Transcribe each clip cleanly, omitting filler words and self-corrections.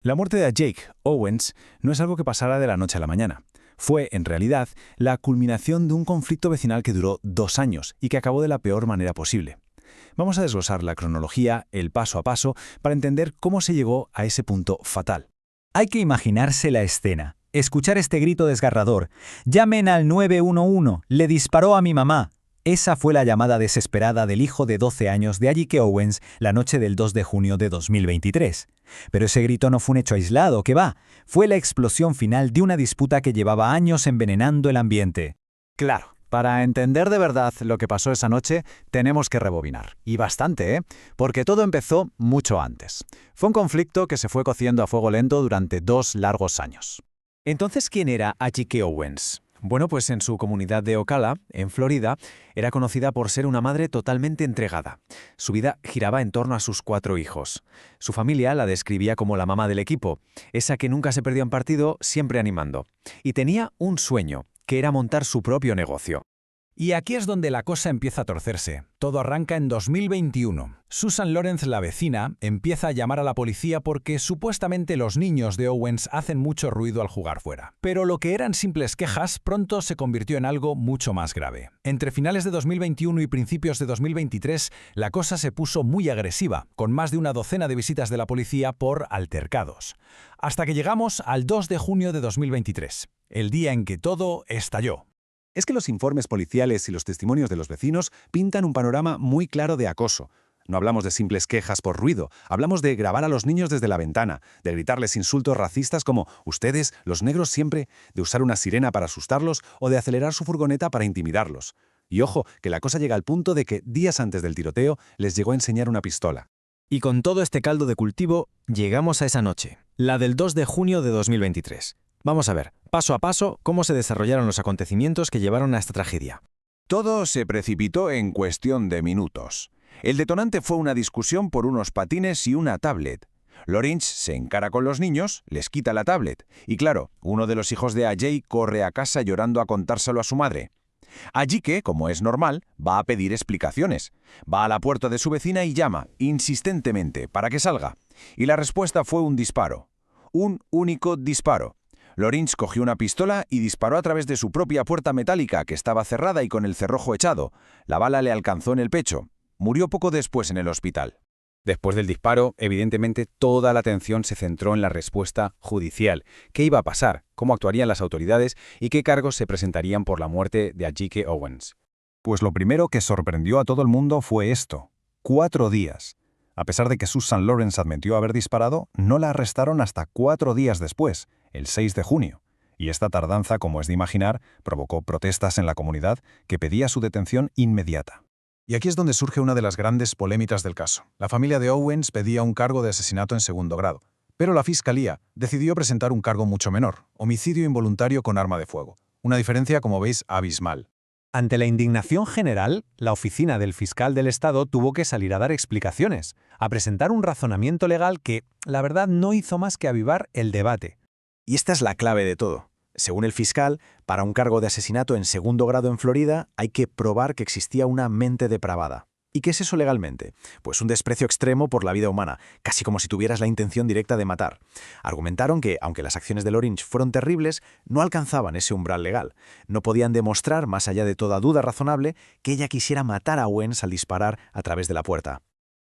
La muerte de Jake Owens no es algo que pasara de la noche a la mañana. Fue, en realidad, la culminación de un conflicto vecinal que duró 2 años y que acabó de la peor manera posible. Vamos a desglosar la cronología, el paso a paso, para entender cómo se llegó a ese punto fatal. Hay que imaginarse la escena. Escuchar este grito desgarrador. «¡Llamen al 911! ¡Le disparó a mi mamá!». Esa fue la llamada desesperada del hijo de 12 años de Jake Owens la noche del 2 de junio de 2023. Pero ese grito no fue un hecho aislado, ¿qué va? Fue la explosión final de una disputa que llevaba años envenenando el ambiente. Claro, para entender de verdad lo que pasó esa noche, tenemos que rebobinar. Y bastante, ¿eh? Porque todo empezó mucho antes. Fue un conflicto que se fue cociendo a fuego lento durante 2 largos años. Entonces, ¿quién era Jake Owens? Bueno, pues en su comunidad de Ocala, en Florida, era conocida por ser una madre totalmente entregada. Su vida giraba en torno a sus 4 hijos. Su familia la describía como la mamá del equipo, esa que nunca se perdía un partido, siempre animando. Y tenía un sueño, que era montar su propio negocio. Y aquí es donde la cosa empieza a torcerse. Todo arranca en 2021. Susan Lawrence, la vecina, empieza a llamar a la policía porque supuestamente los niños de Owens hacen mucho ruido al jugar fuera. Pero lo que eran simples quejas pronto se convirtió en algo mucho más grave. Entre finales de 2021 y principios de 2023, la cosa se puso muy agresiva, con más de una docena de visitas de la policía por altercados. Hasta que llegamos al 2 de junio de 2023, el día en que todo estalló. Es que los informes policiales y los testimonios de los vecinos pintan un panorama muy claro de acoso. No hablamos de simples quejas por ruido, hablamos de grabar a los niños desde la ventana, de gritarles insultos racistas como «ustedes, los negros siempre», de usar una sirena para asustarlos o de acelerar su furgoneta para intimidarlos. Y ojo, que la cosa llega al punto de que, días antes del tiroteo, les llegó a enseñar una pistola. Y con todo este caldo de cultivo, llegamos a esa noche, la del 2 de junio de 2023. Vamos a ver, paso a paso, cómo se desarrollaron los acontecimientos que llevaron a esta tragedia. Todo se precipitó en cuestión de minutos. El detonante fue una discusión por unos patines y una tablet. Lawrence se encara con los niños, les quita la tablet. Y claro, uno de los hijos de Jake corre a casa llorando a contárselo a su madre. Jake, como es normal, va a pedir explicaciones. Va a la puerta de su vecina y llama, insistentemente, para que salga. Y la respuesta fue un disparo. Un único disparo. Lawrence cogió una pistola y disparó a través de su propia puerta metálica, que estaba cerrada y con el cerrojo echado. La bala le alcanzó en el pecho. Murió poco después en el hospital. Después del disparo, evidentemente, toda la atención se centró en la respuesta judicial. ¿Qué iba a pasar? ¿Cómo actuarían las autoridades? ¿Y qué cargos se presentarían por la muerte de Jake Owens? Pues lo primero que sorprendió a todo el mundo fue esto. 4 días. A pesar de que Susan Lawrence admitió haber disparado, no la arrestaron hasta 4 días después, el 6 de junio. Y esta tardanza, como es de imaginar, provocó protestas en la comunidad que pedía su detención inmediata. Y aquí es donde surge una de las grandes polémicas del caso. La familia de Owens pedía un cargo de asesinato en 2º grado, pero la Fiscalía decidió presentar un cargo mucho menor, homicidio involuntario con arma de fuego. Una diferencia, como veis, abismal. Ante la indignación general, la oficina del fiscal del Estado tuvo que salir a dar explicaciones, a presentar un razonamiento legal que, la verdad, no hizo más que avivar el debate. Y esta es la clave de todo. Según el fiscal, para un cargo de asesinato en 2º grado en Florida hay que probar que existía una mente depravada. ¿Y qué es eso legalmente? Pues un desprecio extremo por la vida humana, casi como si tuvieras la intención directa de matar. Argumentaron que, aunque las acciones de Lawrence fueron terribles, no alcanzaban ese umbral legal. No podían demostrar, más allá de toda duda razonable, que ella quisiera matar a Owens al disparar a través de la puerta.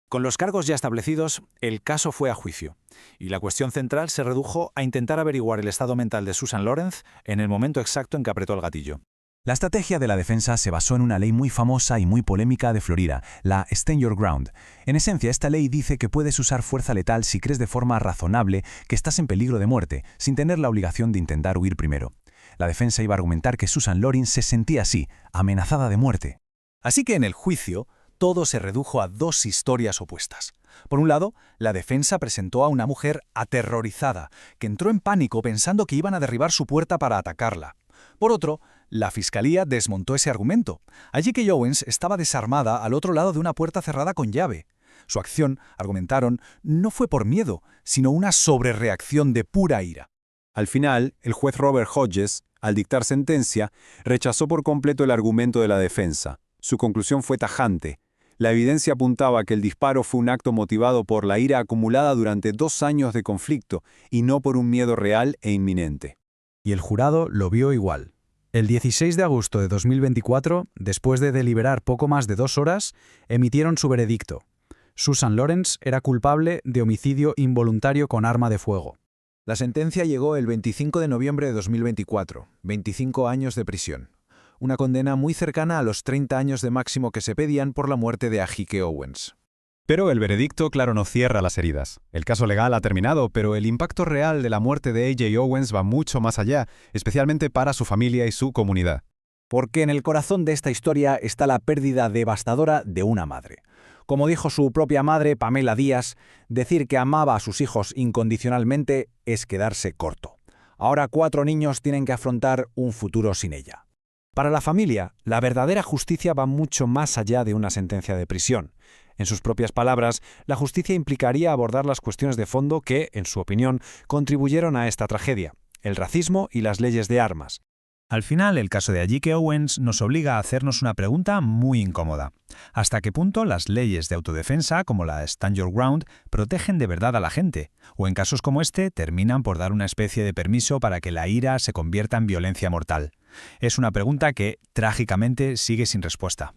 Con los cargos ya establecidos, el caso fue a juicio, y la cuestión central se redujo a intentar averiguar el estado mental de Susan Lawrence en el momento exacto en que apretó el gatillo. La estrategia de la defensa se basó en una ley muy famosa y muy polémica de Florida, la Stand Your Ground. En esencia, esta ley dice que puedes usar fuerza letal si crees de forma razonable que estás en peligro de muerte, sin tener la obligación de intentar huir primero. La defensa iba a argumentar que Susan Lawrence se sentía así, amenazada de muerte. Así que en el juicio, todo se redujo a 2 historias opuestas. Por un lado, la defensa presentó a una mujer aterrorizada, que entró en pánico pensando que iban a derribar su puerta para atacarla. Por otro, la fiscalía desmontó ese argumento. Jake Owens estaba desarmada al otro lado de una puerta cerrada con llave. Su acción, argumentaron, no fue por miedo, sino una sobrereacción de pura ira. Al final, el juez Robert Hodges, al dictar sentencia, rechazó por completo el argumento de la defensa. Su conclusión fue tajante. La evidencia apuntaba que el disparo fue un acto motivado por la ira acumulada durante 2 años de conflicto y no por un miedo real e inminente. Y el jurado lo vio igual. El 16 de agosto de 2024, después de deliberar poco más de 2 horas, emitieron su veredicto. Susan Lawrence era culpable de homicidio involuntario con arma de fuego. La sentencia llegó el 25 de noviembre de 2024, 25 años de prisión. Una condena muy cercana a los 30 años de máximo que se pedían por la muerte de Ajike Owens. Pero el veredicto, claro, no cierra las heridas. El caso legal ha terminado, pero el impacto real de la muerte de A.J. Owens va mucho más allá, especialmente para su familia y su comunidad. Porque en el corazón de esta historia está la pérdida devastadora de una madre. Como dijo su propia madre, Pamela Díaz, decir que amaba a sus hijos incondicionalmente es quedarse corto. Ahora 4 niños tienen que afrontar un futuro sin ella. Para la familia, la verdadera justicia va mucho más allá de una sentencia de prisión. En sus propias palabras, la justicia implicaría abordar las cuestiones de fondo que, en su opinión, contribuyeron a esta tragedia: el racismo y las leyes de armas. Al final, el caso de Ajike Owens nos obliga a hacernos una pregunta muy incómoda. ¿Hasta qué punto las leyes de autodefensa, como la Stand Your Ground, protegen de verdad a la gente? O en casos como este, terminan por dar una especie de permiso para que la ira se convierta en violencia mortal. Es una pregunta que, trágicamente, sigue sin respuesta.